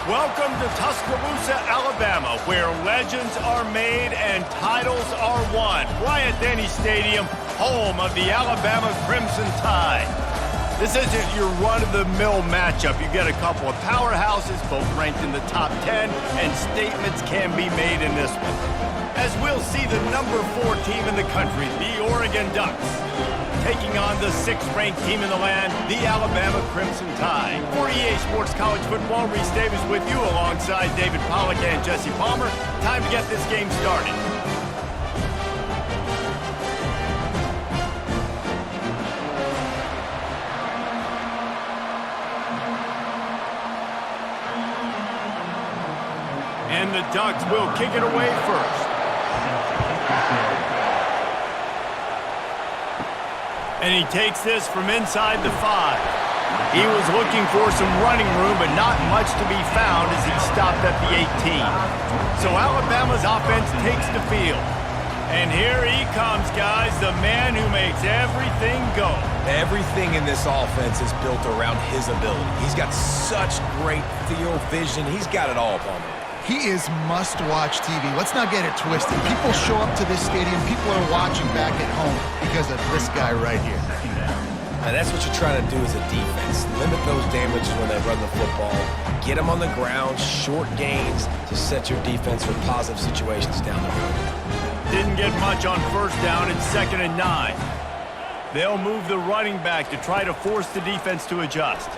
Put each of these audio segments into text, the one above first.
Welcome to Tuscaloosa, Alabama, where legends are made and titles are won. Bryant-Denny Stadium, home of the Alabama Crimson Tide. This isn't your run-of-the-mill matchup. You've got a couple of powerhouses, both ranked in the top 10, and statements can be made in this one. As we'll see the number 4 team in the country, the Oregon Ducks, taking on the 6th-ranked team in the land, the Alabama Crimson Tide. For EA Sports College Football, Reese Davis with you alongside David Pollack and Jesse Palmer. Time to get this game started. And the Ducks will kick it away first. And he takes this from inside the 5. He was looking for some running room, but not much to be found as he stopped at the 18. So Alabama's offense takes the field. And here he comes, guys, the man who makes everything go. Everything in this offense is built around his ability. He's got such great field vision. He's got it all, Palmer. He is must-watch TV. Let's not get it twisted. People show up to this stadium. People are watching back at home because of this guy right here. And that's what you're trying to do as a defense. Limit those damages when they run the football. Get them on the ground, short gains to set your defense for positive situations down the road. Didn't get much on first down. It's 2nd and 9. They'll move the running back to try to force the defense to adjust.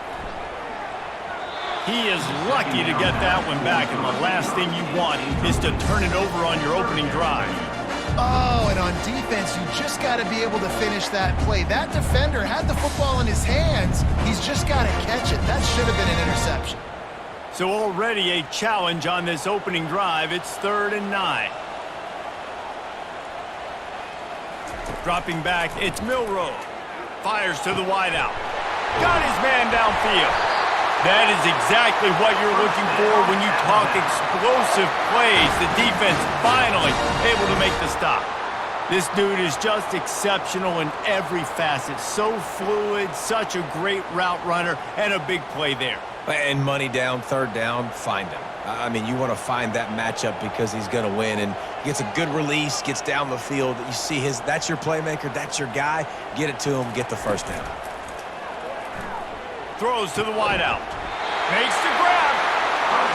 He is lucky to get that one back, and the last thing you want is to turn it over on your opening drive. Oh, and on defense, you just got to be able to finish that play. That defender had the football in his hands. He's just got to catch it. That should have been an interception. So already a challenge on this opening drive. It's 3rd and 9. Dropping back, it's Milroe. Fires to the wideout. Got his man downfield. That is exactly what you're looking for when you talk explosive plays. The defense finally able to make the stop. This dude is just exceptional in every facet. So fluid, such a great route runner, and a big play there. And money down, 3rd down, find him. I mean, you want to find that matchup because he's going to win. And he gets a good release, gets down the field. You see that's your playmaker, that's your guy. Get it to him, get the 1st down. Throws to the wideout. Makes the grab.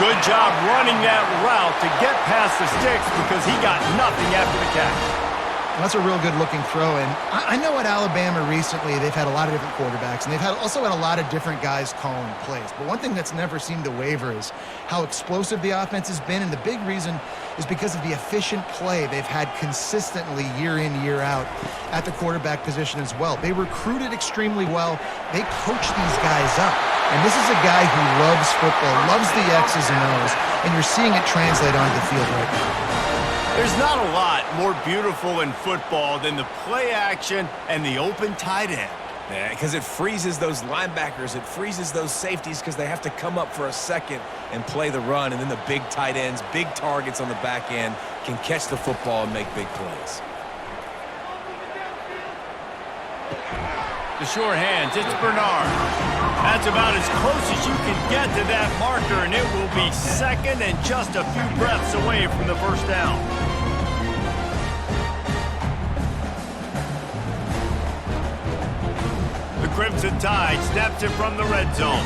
Good job running that route to get past the sticks because he got nothing after the catch. That's a real good-looking throw, and I know at Alabama recently they've had a lot of different quarterbacks, and they've also had a lot of different guys calling plays. But one thing that's never seemed to waver is how explosive the offense has been, and the big reason is because of the efficient play they've had consistently year in, year out at the quarterback position as well. They recruited extremely well. They coach these guys up. And this is a guy who loves football, loves the X's and O's, and you're seeing it translate onto the field right now. There's not a lot more beautiful in football than the play action and the open tight end. Yeah, because it freezes those linebackers. It freezes those safeties because they have to come up for a second and play the run. And then the big tight ends, big targets on the back end can catch the football and make big plays. The sure hands, it's Bernard. That's about as close as you can get to that marker, and it will be 2nd and just a few breaths away from the 1st down. The Crimson Tide snaps it from the red zone.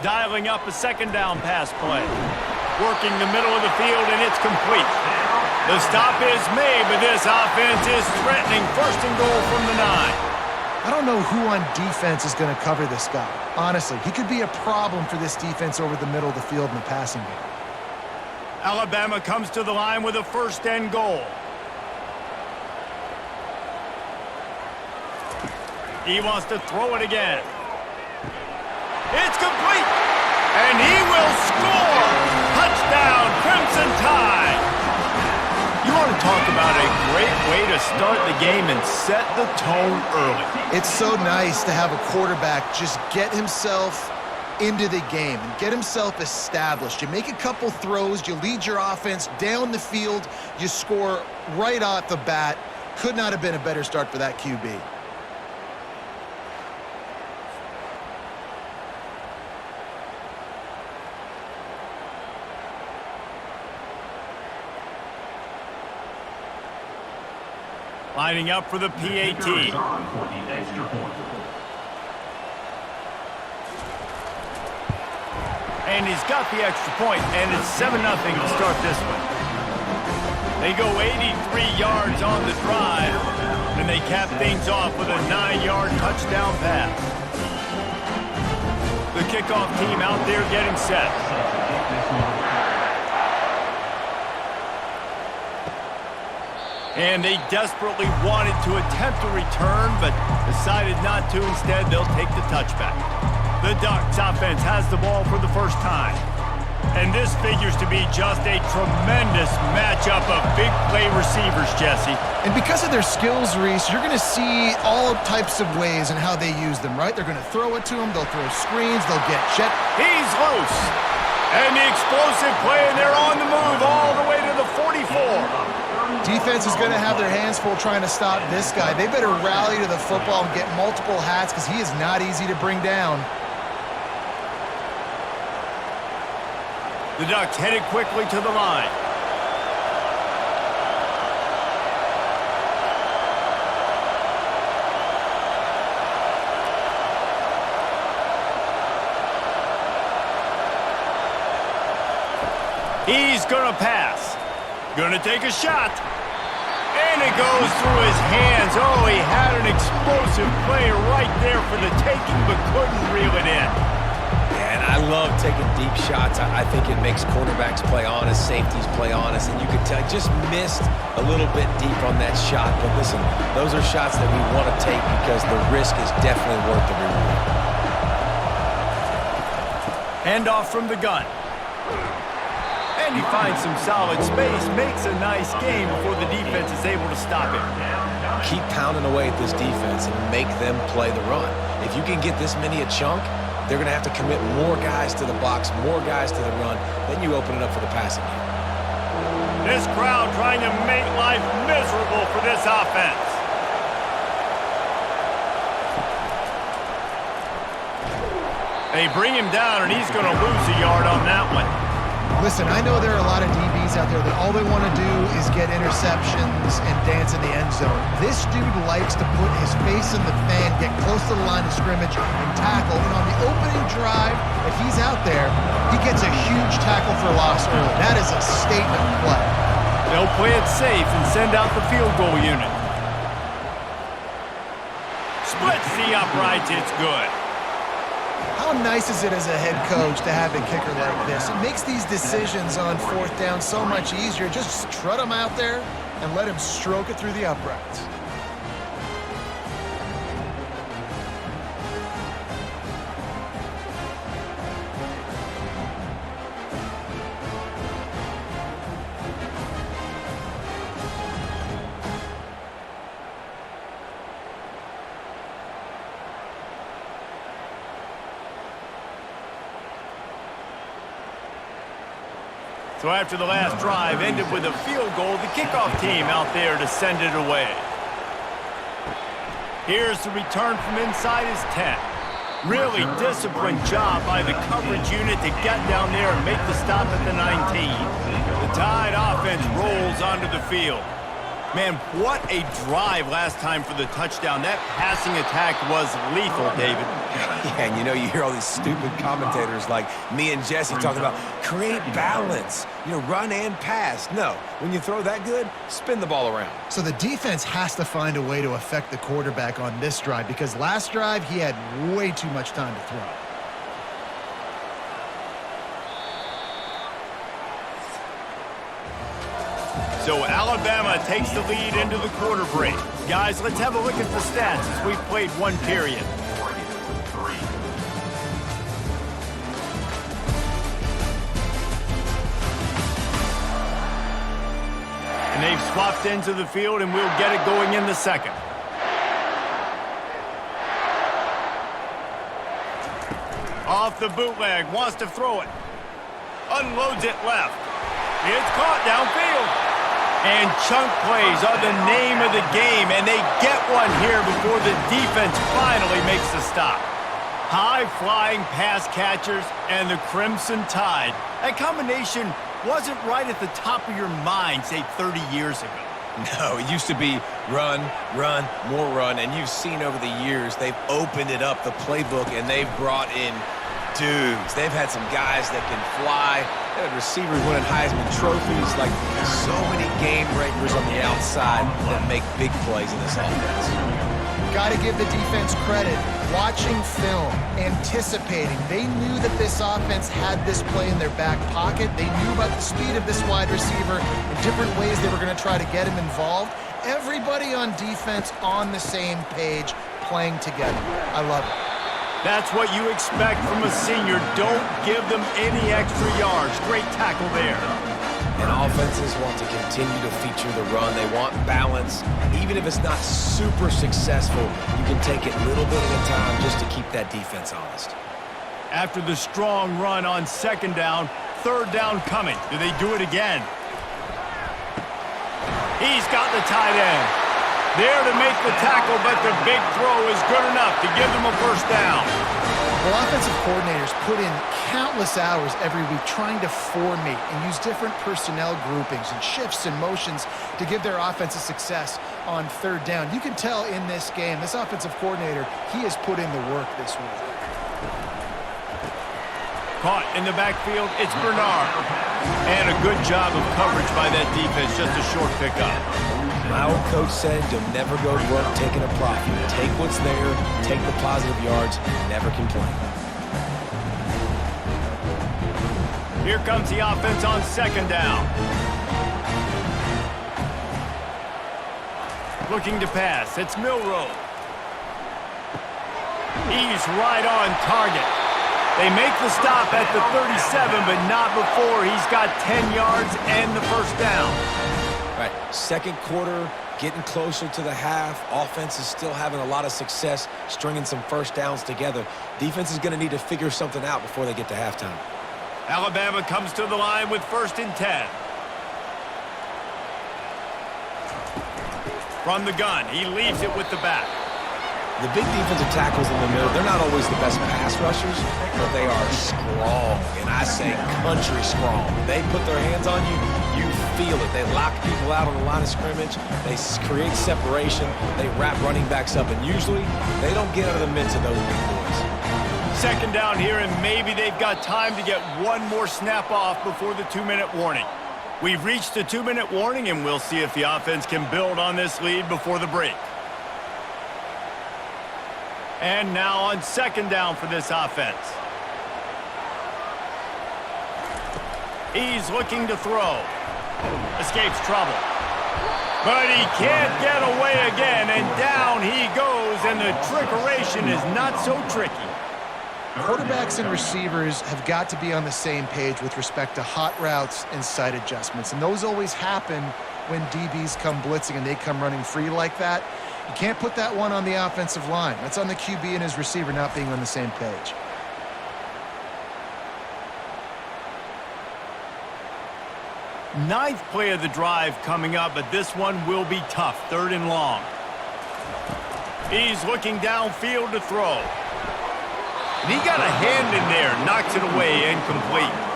Dialing up a 2nd down pass play. Working the middle of the field, and it's complete. The stop is made, but this offense is threatening 1st and goal from the 9. I don't know who on defense is going to cover this guy. Honestly, he could be a problem for this defense over the middle of the field in the passing game. Alabama comes to the line with a 1st and goal. He wants to throw it again. It's complete, and he will score! Touchdown, Crimson Tide! You want to talk about a great way to start the game and set the tone early. It's so nice to have a quarterback just get himself into the game and get himself established. You make a couple throws, you lead your offense down the field, you score right off the bat. Could not have been a better start for that QB. Lining up for the PAT. And he's got the extra point, and it's 7-0 to start this one. They go 83 yards on the drive, and they cap things off with a 9-yard touchdown pass. The kickoff team out there getting set. And they desperately wanted to attempt a return, but decided not to. Instead, they'll take the touchback. The Ducks offense has the ball for the first time. And this figures to be just a tremendous matchup of big play receivers, Jesse. And because of their skills, Reese, you're going to see all types of ways in how they use them, right? They're going to throw it to them. They'll throw screens. They'll get jet. He's loose. And the explosive play, and they're on the move all the way to the 44. Defense is going to have their hands full trying to stop this guy. They better rally to the football and get multiple hats because he is not easy to bring down. The Ducks headed quickly to the line. He's going to pass. Going to take a shot. And it goes through his hands. Oh, he had an explosive play right there for the taking, but couldn't reel it in. And I love taking deep shots. I think it makes quarterbacks play honest, safeties play honest, and you could tell just missed a little bit deep on that shot. But listen, those are shots that we want to take because the risk is definitely worth the reward. Handoff from the gun. And he finds some solid space, makes a nice game before the defense is able to stop him. Keep pounding away at this defense and make them play the run. If you can get this many a chunk, they're going to have to commit more guys to the box, more guys to the run. Then you open it up for the passing game. This crowd trying to make life miserable for this offense. They bring him down, and he's going to lose a yard on that one. Listen, I know there are a lot of DBs out there that all they want to do is get interceptions and dance in the end zone. This dude likes to put his face in the fan, get close to the line of scrimmage, and tackle. And on the opening drive, if he's out there, he gets a huge tackle for loss early. That is a statement play. They'll play it safe and send out the field goal unit. Splits the uprights, it's good. How nice is it as a head coach to have a kicker like this? It makes these decisions on fourth down so much easier. Just trot him out there and let him stroke it through the uprights. So after the last drive ended with a field goal, the kickoff team out there to send it away. Here's the return from inside his 10. Really disciplined job by the coverage unit to get down there and make the stop at the 19. The Tide offense rolls onto the field. Man, what a drive last time for the touchdown. That passing attack was lethal, David. Yeah, and you know, you hear all these stupid commentators like me and Jesse talking about create balance, run and pass. No, when you throw that good, spin the ball around. So the defense has to find a way to affect the quarterback on this drive because last drive he had way too much time to throw. So Alabama takes the lead into the quarter break. Guys, let's have a look at the stats as we've played one period. And they've swapped into the field, and we'll get it going in the second. Off the bootleg, wants to throw it. Unloads it left. It's caught downfield. And chunk plays are the name of the game, and they get one here before the defense finally makes the stop. High-flying pass catchers and the Crimson Tide. That combination wasn't right at the top of your mind, say, 30 years ago. No, it used to be run, run, more run, and you've seen over the years they've opened it up, the playbook, and they've brought in dudes. They've had some guys that can fly. They had receivers winning Heisman trophies, like so many game breakers on the outside that make big plays in this offense. Got to give the defense credit. Watching film, anticipating. They knew that this offense had this play in their back pocket. They knew about the speed of this wide receiver and different ways they were going to try to get him involved. Everybody on defense on the same page, playing together. I love it. That's what you expect from a senior. Don't give them any extra yards. Great tackle there. And offenses want to continue to feature the run. They want balance. Even if it's not super successful, you can take it little bit at a time just to keep that defense honest. After the strong run on second down, third down coming. Do they do it again? He's got the tight end. There to make the tackle, but the big throw is good enough to give them a first down. Well, offensive coordinators put in countless hours every week trying to formate and use different personnel groupings and shifts and motions to give their offense a success on third down. You can tell in this game, this offensive coordinator, he has put in the work this week. Caught in the backfield, it's Bernard. And a good job of coverage by that defense, just a short pickup. My old coach said you'll never go to work taking a profit. Take what's there, take the positive yards, never complain. Here comes the offense on second down. Looking to pass, it's Milroe. He's right on target. They make the stop at the 37, but not before he's got 10 yards and the first down. Right, second quarter, getting closer to the half. Offense is still having a lot of success stringing some first downs together. Defense is going to need to figure something out before they get to halftime. Alabama comes to the line with 1st and 10. From the gun, he leaves it with the back. The big defensive tackles in the middle, they're not always the best pass rushers, but they are strong, and I say country strong. They put their hands on you, you feel it. They lock people out on the line of scrimmage. They create separation. They wrap running backs up, and usually they don't get out of the midst of those big boys. Second down here, and maybe they've got time to get one more snap off before the 2-minute warning. We've reached the 2-minute warning, and we'll see if the offense can build on this lead before the break. And now on second down for this offense. He's looking to throw. Escapes trouble. But he can't get away again, and down he goes, and the trickeration is not so tricky. Quarterbacks and receivers have got to be on the same page with respect to hot routes and sight adjustments, and those always happen when DBs come blitzing and they come running free like that. You can't put that one on the offensive line. That's on the QB and his receiver not being on the same page. Ninth play of the drive coming up, but this one will be tough. 3rd and long. He's looking downfield to throw. And he got a hand in there, knocks it away, incomplete.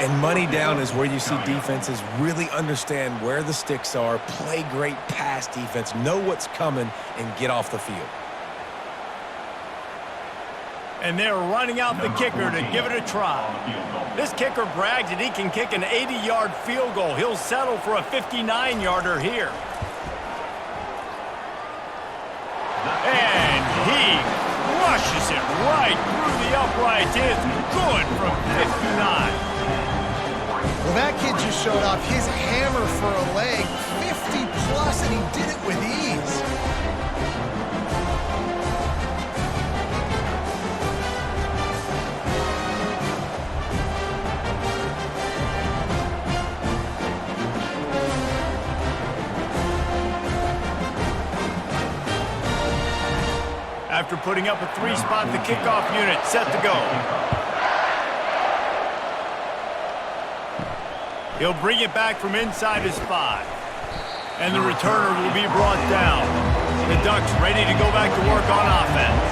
And money down is where you see defenses really understand where the sticks are, play great pass defense, know what's coming, and get off the field. And they're running out the kicker to give it a try. This kicker brags that he can kick an 80-yard field goal. He'll settle for a 59-yarder here. And he crushes it right through the uprights. It's good from 59. Well, that kid just showed off his hammer for a leg, 50-plus, and he did it with ease. After putting up a 3-spot, the kickoff unit set to go. He'll bring it back from inside his 5. And the returner will be brought down. The Ducks ready to go back to work on offense.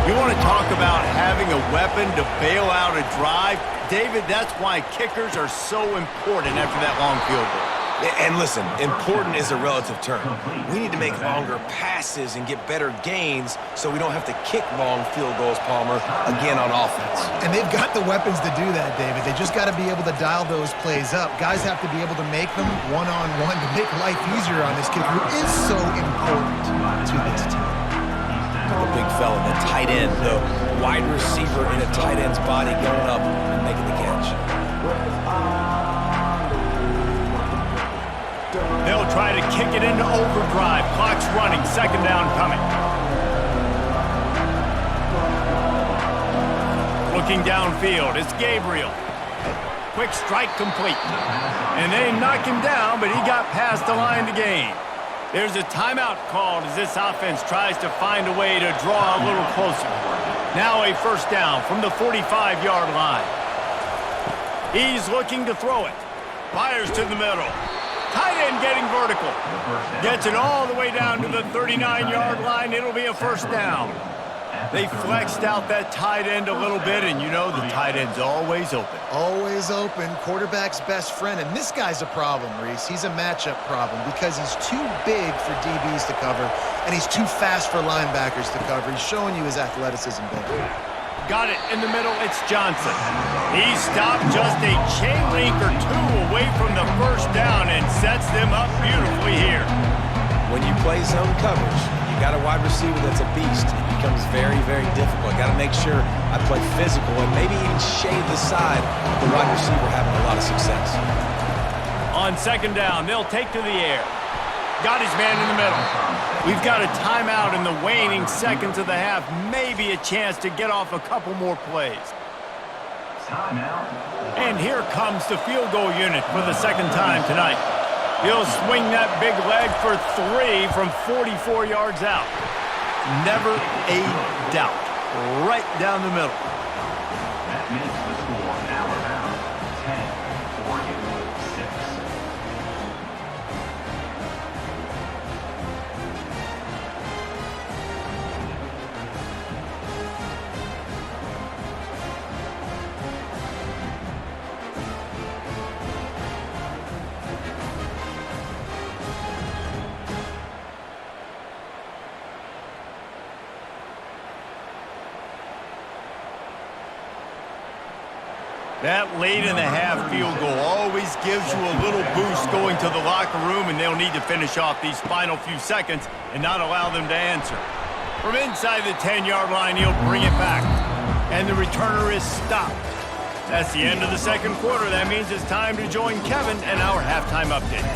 You want to talk about having a weapon to bail out a drive? David, that's why kickers are so important after that long field goal. And listen, important is a relative term. We need to make longer passes and get better gains so we don't have to kick long field goals, Palmer, again on offense. And they've got the weapons to do that, David. They just got to be able to dial those plays up. Guys have to be able to make them one-on-one to make life easier on this kid who is so important to this team. The big fella, the tight end, the wide receiver in a tight end's body going up and making the catch. They'll try to kick it into overdrive. Clock's running. Second down coming. Looking downfield, it's Gabriel. Quick strike complete. And they knock him down, but he got past the line to gain. There's a timeout called as this offense tries to find a way to draw a little closer. Now a first down from the 45-yard line. He's looking to throw it. Fires to the middle. Tight end getting vertical. Gets it all the way down to the 39-yard line. It'll be a first down. They flexed out that tight end a little bit, and you know the tight end's always open. Always open. Quarterback's best friend. And this guy's a problem, Reese. He's a matchup problem because he's too big for DBs to cover, and he's too fast for linebackers to cover. He's showing you his athleticism there. Got it in the middle. It's Johnson. He stopped just a chain link or two away from the first down and sets them up beautifully here. When you play zone coverage, you got a wide receiver that's a beast. It becomes very, very difficult. Got to make sure I play physical and maybe even shade the side of the wide receiver having a lot of success. On second down, they'll take to the air. Got his man in the middle. We've got a timeout in the waning seconds of the half. Maybe a chance to get off a couple more plays. And here comes the field goal unit for the second time tonight. He'll swing that big leg for 3 from 44 yards out. Never a doubt. Right down the middle. That makes the score Alabama 10-46. That late in the half field goal always gives you a little boost going to the locker room, and they'll need to finish off these final few seconds and not allow them to answer. From inside the 10-yard line, he'll bring it back, and the returner is stopped. That's the end of the second quarter. That means it's time to join Kevin and our halftime update.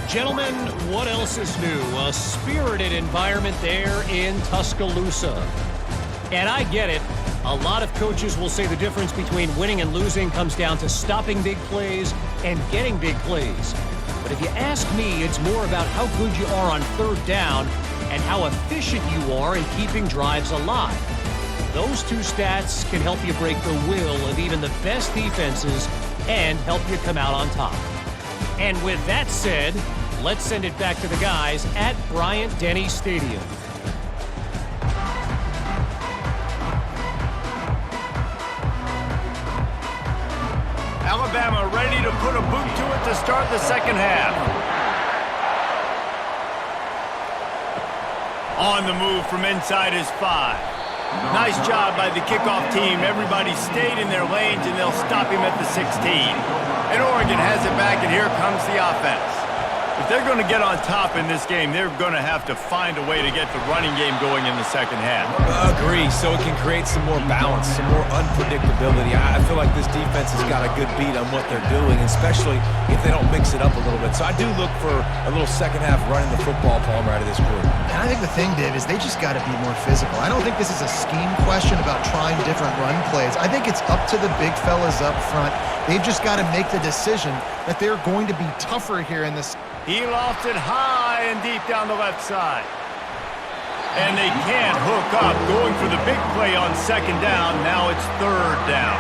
Gentlemen, what else is new? A spirited environment there in Tuscaloosa. And I get it. A lot of coaches will say the difference between winning and losing comes down to stopping big plays and getting big plays. But if you ask me, it's more about how good you are on third down and how efficient you are in keeping drives alive. Those two stats can help you break the will of even the best defenses and help you come out on top. And with that said, let's send it back to the guys at Bryant-Denny Stadium. Alabama ready to put a boot to it to start the second half. On the move from inside his 5. Nice job by the kickoff team. Everybody stayed in their lanes, and they'll stop him at the 16. And Oregon has it back, and here comes the offense. If they're going to get on top in this game, they're going to have to find a way to get the running game going in the second half. Agree, so it can create some more balance, some more unpredictability. I feel like this defense has got a good beat on what they're doing, especially if they don't mix it up a little bit. So I do look for a little second half running the football, Palmer, out of this group. And I think the thing, Dave, is they just got to be more physical. I don't think this is a scheme question about trying different run plays. I think it's up to the big fellas up front. They've just got to make the decision that they're going to be tougher here in this. He lofted high and deep down the left side. And they can't hook up, going for the big play on second down. Now it's third down.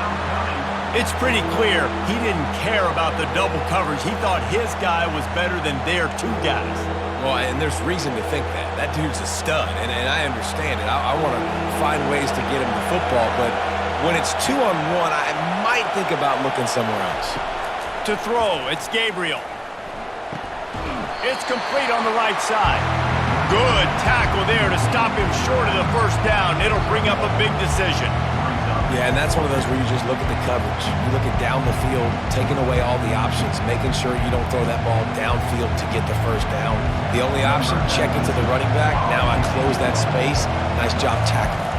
It's pretty clear he didn't care about the double coverage. He thought his guy was better than their 2 guys. Well, and there's reason to think that. That dude's a stud, and I understand it. I want to find ways to get him the football, but when it's 2-on-1, I might think about looking somewhere else. To throw, it's Gabriel. It's complete on the right side. Good tackle there to stop him short of the first down. It'll bring up a big decision. Yeah, and that's one of those where you just look at the coverage. You look at down the field, taking away all the options, making sure you don't throw that ball downfield to get the first down. The only option, check it to the running back. Now I close that space. Nice job tackling.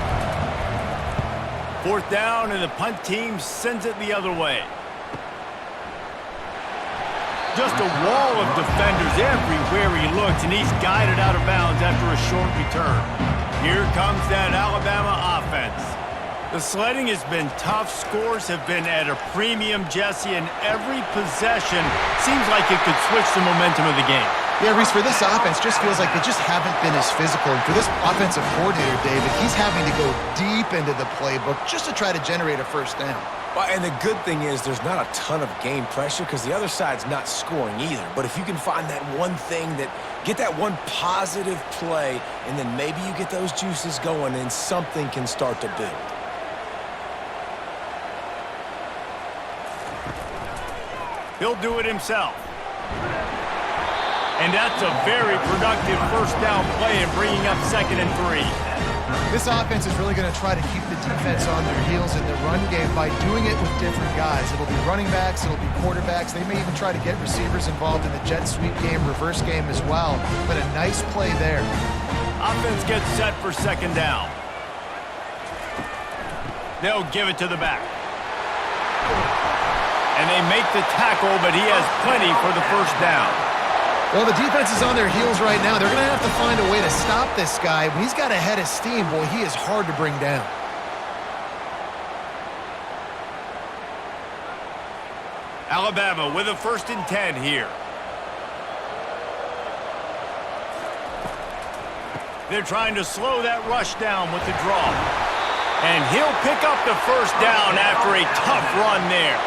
Fourth down, and the punt team sends it the other way. Just a wall of defenders everywhere he looks, and he's guided out of bounds after a short return. Here comes that Alabama offense. The sledding has been tough. Scores have been at a premium, Jesse, and every possession seems like it could switch the momentum of the game. Yeah, Reese, for this offense, just feels like they just haven't been as physical. And for this offensive coordinator, David, he's having to go deep into the playbook just to try to generate a first down. Well, and the good thing is there's not a ton of game pressure because the other side's not scoring either. But if you can find that one thing get that one positive play, and then maybe you get those juices going and something can start to build. He'll do it himself. And that's a very productive first down play and bringing up 2nd and 3. This offense is really going to try to keep the defense on their heels in the run game by doing it with different guys. It'll be running backs, it'll be quarterbacks. They may even try to get receivers involved in the jet sweep game, reverse game as well. But a nice play there. Offense gets set for 2nd down. They'll give it to the back. And they make the tackle, but he has plenty for the first down. Well, the defense is on their heels right now. They're going to have to find a way to stop this guy. When he's got a head of steam, boy, he is hard to bring down. Alabama with a 1st and 10 here. They're trying to slow that rush down with the draw. And he'll pick up the first down after a tough run there.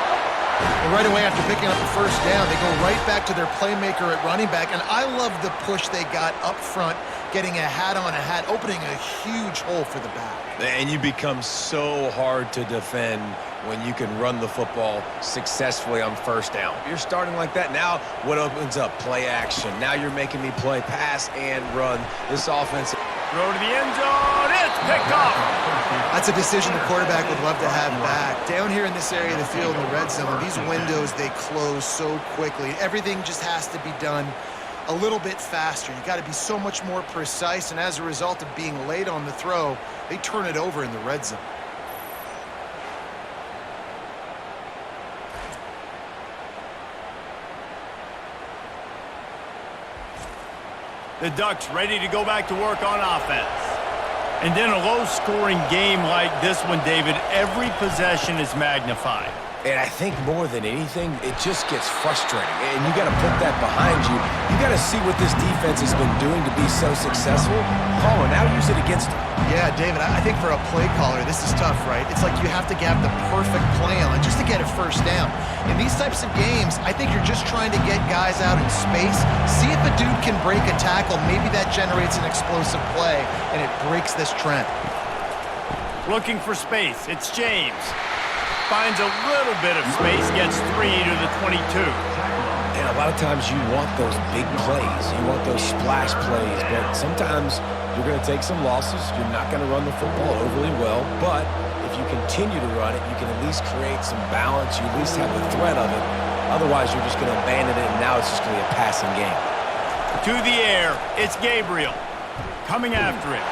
And right away after picking up the first down, they go right back to their playmaker at running back. And I love the push they got up front, getting a hat on a hat, opening a huge hole for the back. And you become so hard to defend when you can run the football successfully on first down. You're starting like that. Now what opens up? Play action. Now you're making me play pass and run. This offense. Throw to the end zone. It's picked off. That's a decision the quarterback would love to have back. Down here in this area of the field in the red zone, these windows, they close so quickly. Everything just has to be done a little bit faster. You got to be so much more precise, and as a result of being late on the throw, they turn it over in the red zone. The Ducks ready to go back to work on offense. And in a low-scoring game like this one, David, every possession is magnified. And I think more than anything, it just gets frustrating. And you got to put that behind you. You got to see what this defense has been doing to be so successful. Call it, now use it against them. Yeah, David, I think for a play caller, this is tough, right? It's like you have to have the perfect play on just to get a first down. In these types of games, I think you're just trying to get guys out in space, see if a dude can break a tackle. Maybe that generates an explosive play, and it breaks this trend. Looking for space. It's James. Finds a little bit of space, gets 3 to the 22. And a lot of times you want those big plays. You want those splash plays. But sometimes you're going to take some losses. You're not going to run the football overly well. But if you continue to run it, you can at least create some balance. You at least have the threat of it. Otherwise, you're just going to abandon it, and now it's just going to be a passing game. To the air, it's Gabriel. Coming after it.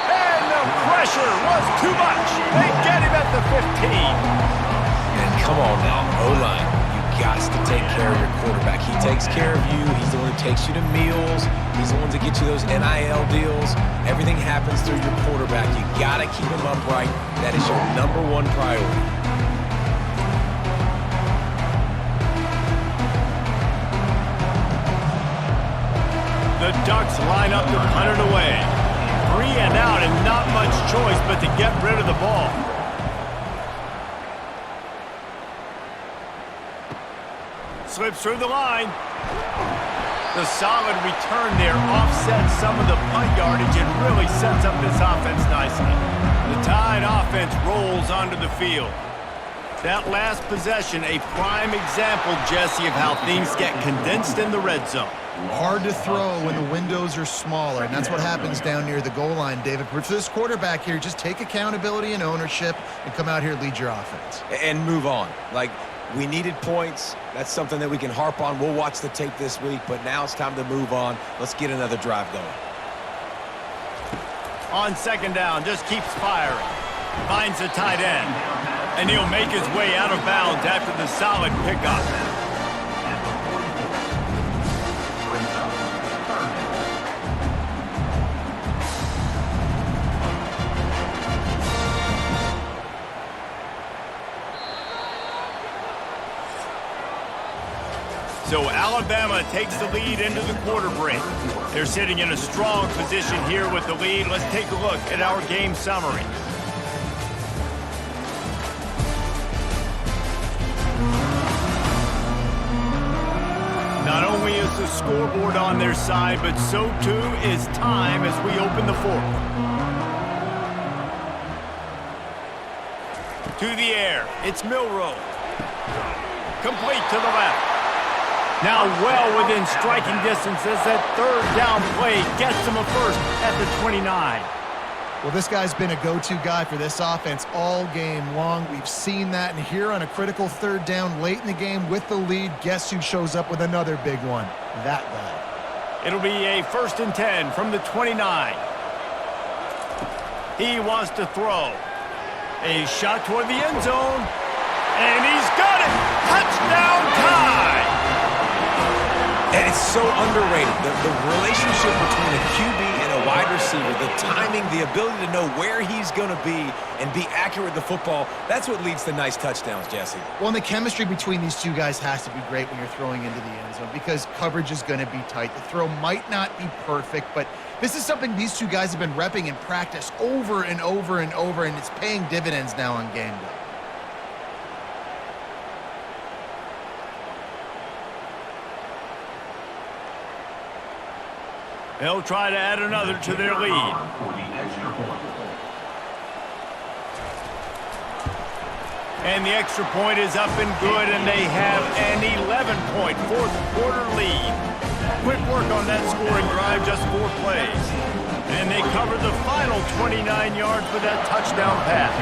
And the pressure was too much. They get him at the 15. And come on now, O-line. You got to take care of your quarterback. He takes care of you. He's the one who takes you to meals. He's the one to get you those NIL deals. Everything happens through your quarterback. You got to keep him upright. That is your #1 priority. The Ducks line up to punt it away. 3 and out, and not much choice but to get rid of the ball. Slips through the line. The solid return there offsets some of the punt yardage and really sets up this offense nicely. The Tide offense rolls onto the field. That last possession, a prime example, Jesse, of how things get condensed in the red zone. Hard to throw when the windows are smaller, and that's what happens down near the goal line, David. But for this quarterback here, just take accountability and ownership and come out here and lead your offense. And move on. Like, we needed points. That's something that we can harp on. We'll watch the tape this week, but now it's time to move on. Let's get another drive going. On second down, just keeps firing. Finds the tight end. And he'll make his way out of bounds after the solid pickup. So Alabama takes the lead into the quarter break. They're sitting in a strong position here with the lead. Let's take a look at our game summary. Not only is the scoreboard on their side, but so too is time as we open the fourth. To the air, it's Milroe. Complete to the left. Now well within striking distance as that third down play gets him a first at the 29. Well, this guy's been a go-to guy for this offense all game long. We've seen that, and here on a critical third down late in the game with the lead, guess who shows up with another big one? That guy. It'll be a 1st and 10 from the 29. He wants to throw. A shot toward the end zone, and he's got it! Touchdown tie! And it's so underrated. The relationship between a QB and a wide receiver, the timing, the ability to know where he's going to be and be accurate with the football, that's what leads to nice touchdowns, Jesse. Well, and the chemistry between these two guys has to be great when you're throwing into the end zone because coverage is going to be tight. The throw might not be perfect, but this is something these two guys have been repping in practice over and over and over, and it's paying dividends now on game day. They'll try to add another to their lead. And the extra point is up and good, and they have an 11-point fourth quarter lead. Quick work on that scoring drive, just 4 plays. And they cover the final 29 yards with that touchdown pass.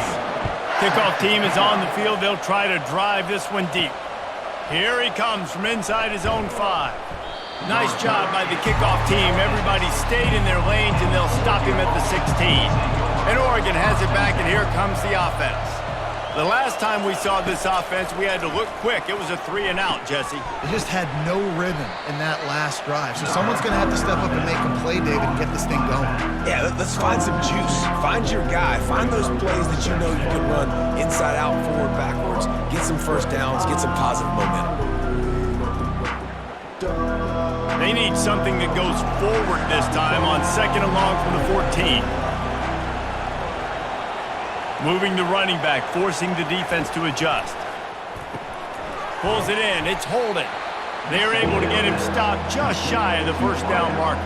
Kickoff team is on the field. They'll try to drive this one deep. Here he comes from inside his own 5. Nice job by the kickoff team. Everybody stayed in their lanes, and they'll stop him at the 16. And Oregon has it back, and here comes the offense. The last time we saw this offense, we had to look quick. It was a 3-and-out, Jesse. They just had no rhythm in that last drive. So someone's going to have to step up and make a play, David, and get this thing going. Yeah, let's find some juice. Find your guy. Find those plays that you know you can run inside out, forward, backwards. Get some first downs. Get some positive momentum. They need something that goes forward this time on 2nd and long from the 14. Moving the running back, forcing the defense to adjust. Pulls it in. It's holding. They're able to get him stopped just shy of the first down marker.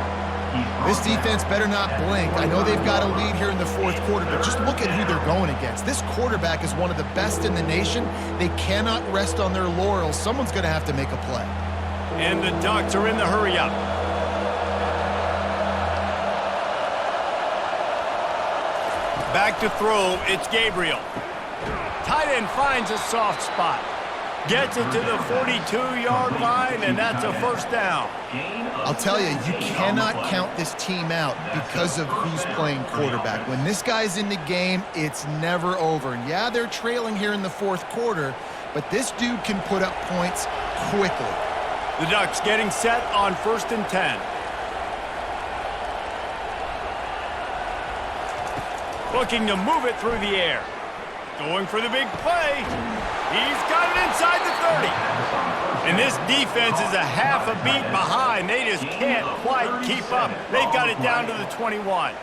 This defense better not blink. I know they've got a lead here in the fourth quarter, but just look at who they're going against. This quarterback is one of the best in the nation. They cannot rest on their laurels. Someone's going to have to make a play. And the Ducks are in the hurry-up. Back to throw, it's Gabriel. Tight end finds a soft spot. Gets it to the 42-yard line, and that's a first down. I'll tell you, you cannot count this team out because of who's playing quarterback. When this guy's in the game, it's never over. And yeah, they're trailing here in the fourth quarter, but this dude can put up points quickly. The Ducks getting set on 1st and 10. Looking to move it through the air. Going for the big play. He's got it inside the 30. And this defense is a half a beat behind. They just can't quite keep up. They've got it down to the 21.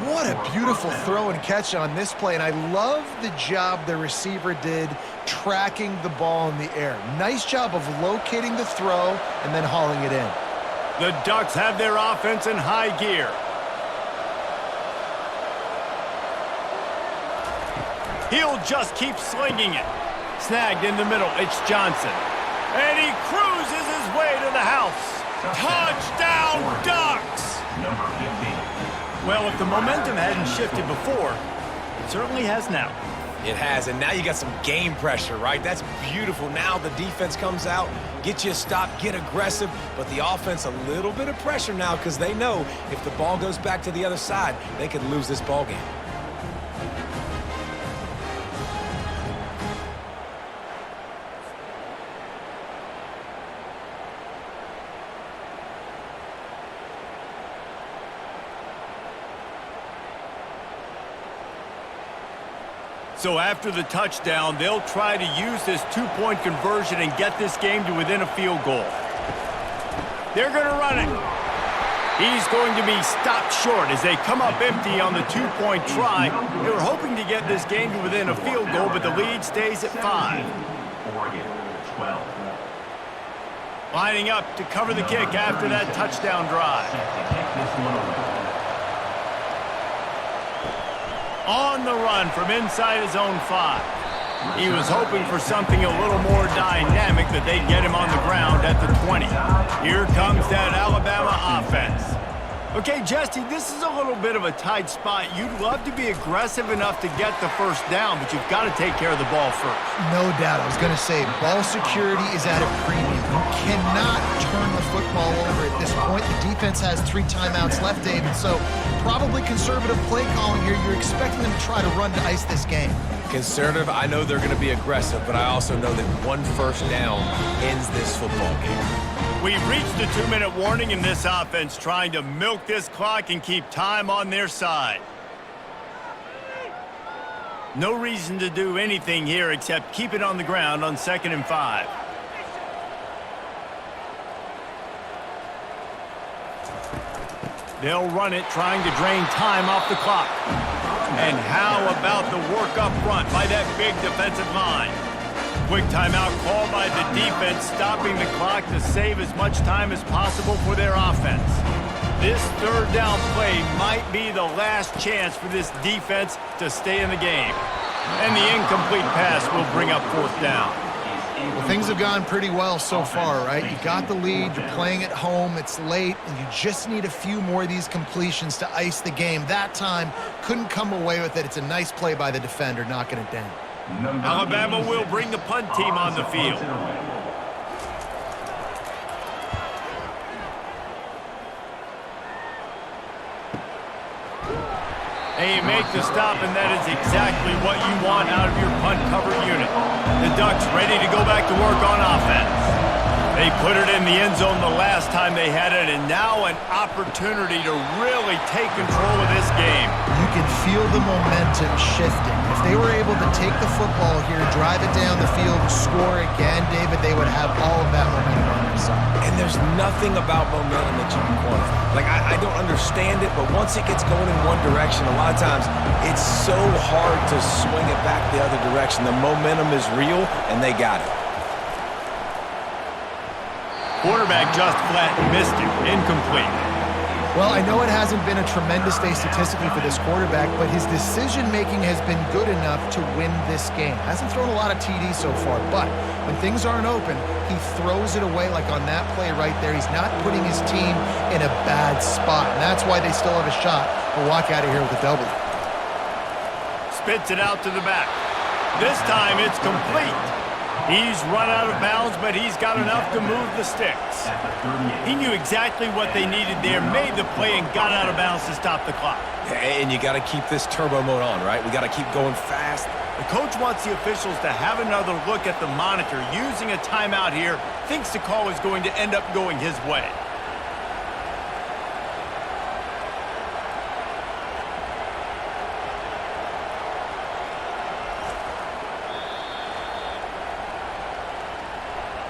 What a beautiful throw and catch on this play. And I love the job the receiver did tracking the ball in the air. Nice job of locating the throw and then hauling it in. The Ducks have their offense in high gear. He'll just keep slinging it. Snagged in the middle, it's Johnson. And he cruises his way to the house. Touchdown, Ducks! Number 15. Well, if the momentum hadn't shifted before, it certainly has now. It has, and now you got some game pressure, right? That's beautiful. Now the defense comes out, get you a stop, get aggressive, but the offense a little bit of pressure now because they know if the ball goes back to the other side, they could lose this ball game. So after the touchdown, they'll try to use this two-point conversion and get this game to within a field goal. They're going to run it. He's going to be stopped short as they come up empty on the two-point try. They were hoping to get this game to within a field goal, but the lead stays at 5. Oregon, 12. Lining up to cover the kick after that touchdown drive. Set to kick this one away. On the run from inside his own 5. He was hoping for something a little more dynamic, that they'd get him on the ground at the 20. Here comes that Alabama offense. Okay, Jesse, this is a little bit of a tight spot. You'd love to be aggressive enough to get the first down, but you've got to take care of the ball first. No doubt. I was going to say, ball security is at a premium. You cannot turn the football over at this point. The defense has 3 timeouts left, David, so probably conservative play calling here. You're expecting them to try to run to ice this game. Conservative, I know they're going to be aggressive, but I also know that one first down ends this football game. We've reached the 2-minute warning in this offense, trying to milk this clock and keep time on their side. No reason to do anything here except keep it on the ground on 2nd and 5. They'll run it, trying to drain time off the clock. And how about the work up front by that big defensive line? Quick timeout called by the defense, stopping the clock to save as much time as possible for their offense. This third down play might be the last chance for this defense to stay in the game. And the incomplete pass will bring up 4th down. Well, things have gone pretty well so far, right? You got the lead, you're playing at home, it's late, and you just need a few more of these completions to ice the game. That time, couldn't come away with it. It's a nice play by the defender, knocking it down. Alabama will bring the punt team on the field. And you make the stop, and that is exactly what you want out of your punt cover unit. The Ducks ready to go back to work on offense. They put it in the end zone the last time they had it, and now an opportunity to really take control of this game. You can feel the momentum shifting. If they were able to take the football here, drive it down the field, score again, David, they would have all of that momentum on their side. And there's nothing about momentum that you can quantify. Like, I don't understand it, but once it gets going in one direction, a lot of times it's so hard to swing it back the other direction. The momentum is real, and they got it. Quarterback just flat missed it. Incomplete. Well, I know it hasn't been a tremendous day statistically for this quarterback, but his decision-making has been good enough to win this game. Hasn't thrown a lot of TDs so far, but when things aren't open, he throws it away like on that play right there. He's not putting his team in a bad spot, and that's why they still have a shot to walk out of here with a W. Spits it out to the back. This time it's complete. He's run out of bounds, but he's got enough to move the sticks. He knew exactly what they needed there, made the play, and got out of bounds to stop the clock. And you got to keep this turbo mode on, right? We got to keep going fast. The coach wants the officials to have another look at the monitor. Using a timeout here, thinks the call is going to end up going his way.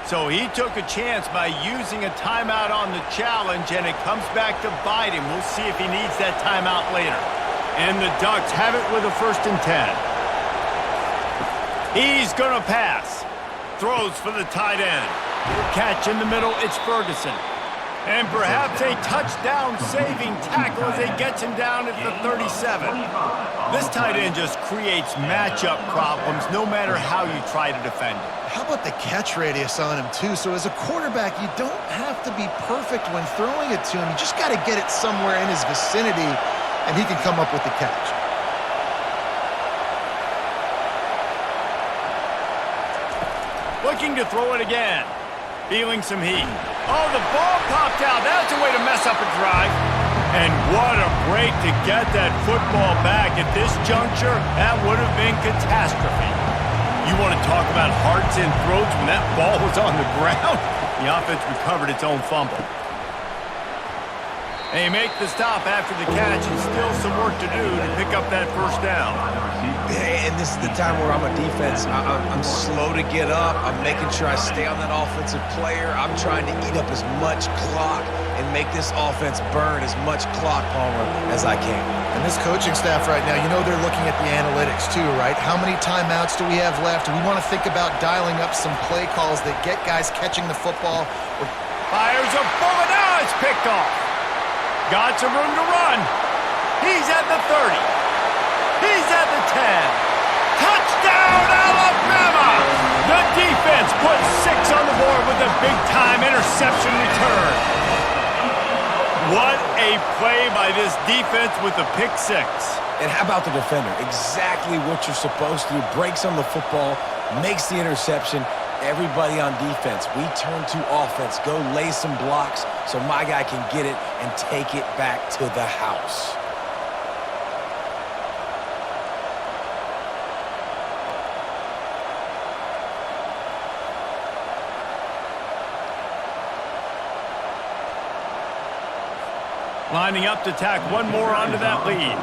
So he took a chance by using a timeout on the challenge, and it comes back to bite him. We'll see if he needs that timeout later. And the Ducks have it with a 1st and 10. He's going to pass. Throws for the tight end. Catch in the middle, it's Ferguson. And perhaps a touchdown-saving tackle as he gets him down at the 37. This tight end just creates matchup problems no matter how you try to defend him. How about the catch radius on him, too? So as a quarterback, you don't have to be perfect when throwing it to him. You just got to get it somewhere in his vicinity, and he can come up with the catch. Looking to throw it again. Feeling some heat. Oh, the ball popped out. That's a way to mess up a drive. And what a break to get that football back. At this juncture, that would have been catastrophe. You want to talk about hearts and throats when that ball was on the ground? The offense recovered its own fumble. They make the stop after the catch, and still some work to do to pick up that first down. And this is the time where I'm a defense. I'm slow to get up. I'm making sure I stay on that offensive player. I'm trying to eat up as much clock and make this offense burn as much clock, Palmer, as I can. And this coaching staff right now, you know they're looking at the analytics too, right? How many timeouts do we have left? We want to think about dialing up some play calls that get guys catching the football. Fires a bullet. Now it's picked off. Got some room to run. He's at the 30. He's at the 10. Touchdown, Alabama! The defense puts 6 on the board with a big-time interception return. What a play by this defense with the pick 6. And how about the defender? Exactly what you're supposed to do. Breaks on the football, makes the interception. Everybody on defense, we turn to offense. Go lay some blocks so my guy can get it and take it back to the house. Lining up to tack one more onto that lead.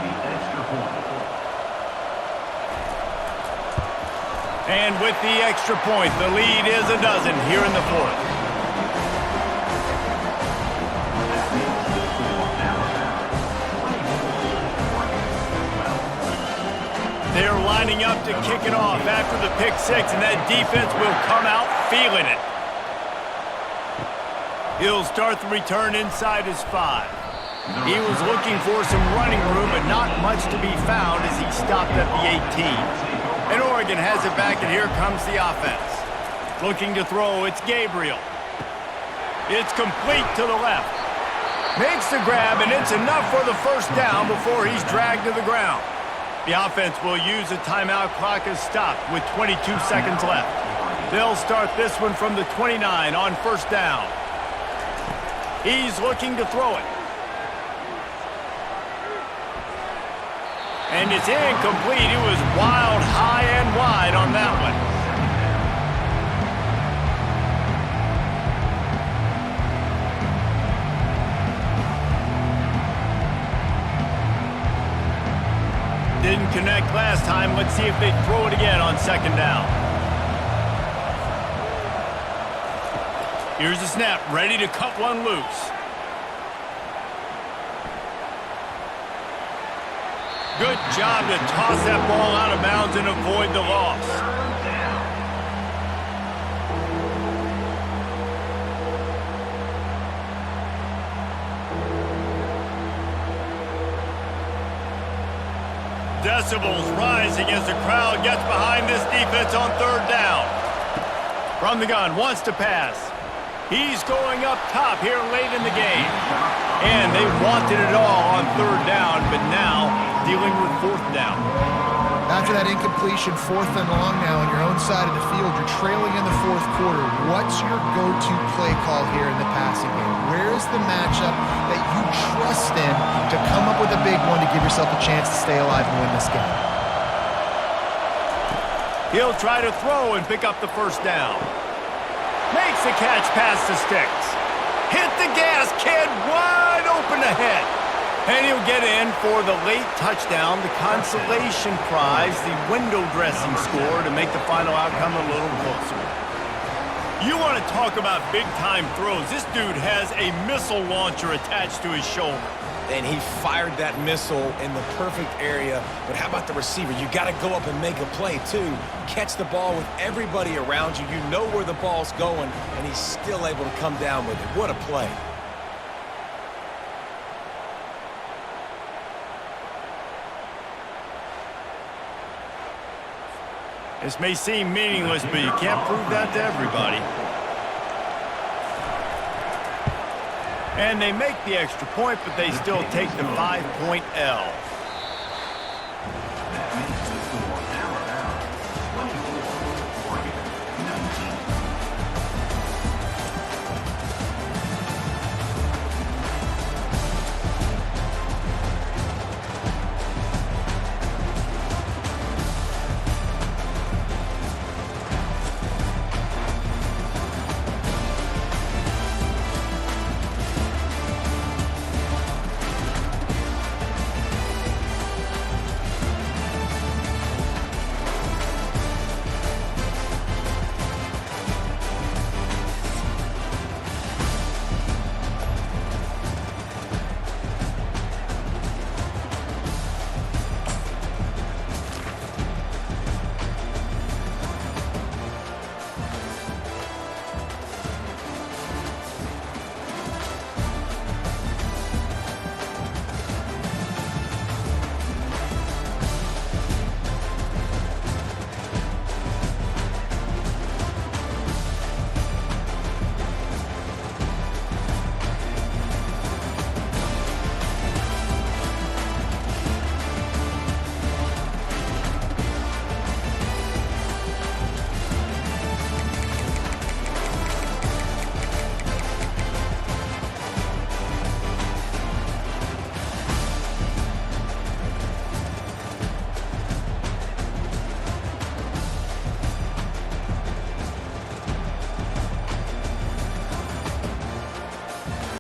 And with the extra point, the lead is a dozen here in the fourth. They're lining up to kick it off after the pick 6, and that defense will come out feeling it. He'll start the return inside his 5. He was looking for some running room, but not much to be found as he stopped at the 18. And Oregon has it back, and here comes the offense. Looking to throw, it's Gabriel. It's complete to the left. Makes the grab, and it's enough for the first down before he's dragged to the ground. The offense will use a timeout. Clock is stopped with 22 seconds left. They'll start this one from the 29 on first down. He's looking to throw it. And it's incomplete. It was wild, high and wide on that one. Didn't connect last time. Let's see if they throw it again on second down. Here's the snap, ready to cut one loose. Good job to toss that ball out of bounds and avoid the loss. Decibels rising as the crowd gets behind this defense on third down. From the gun, wants to pass. He's going up top here late in the game. And they wanted it all on third down, but now dealing with fourth down. After that incompletion, 4th and long now on your own side of the field, you're trailing in the 4th quarter. What's your go-to play call here in the passing game? Where's the matchup that you trust in to come up with a big one to give yourself a chance to stay alive and win this game? He'll try to throw and pick up the first down. Makes the catch past the sticks. Hit the gas, kid, wide open ahead. And he'll get in for the late touchdown, the consolation prize, the window dressing score to make the final outcome a little closer. You want to talk about big-time throws. This dude has a missile launcher attached to his shoulder. And he fired that missile in the perfect area. But how about the receiver? You got to go up and make a play, too. Catch the ball with everybody around you. You know where the ball's going, and he's still able to come down with it. What a play. This may seem meaningless, but you can't prove that to everybody. And they make the extra point, but they still take the 5-point L.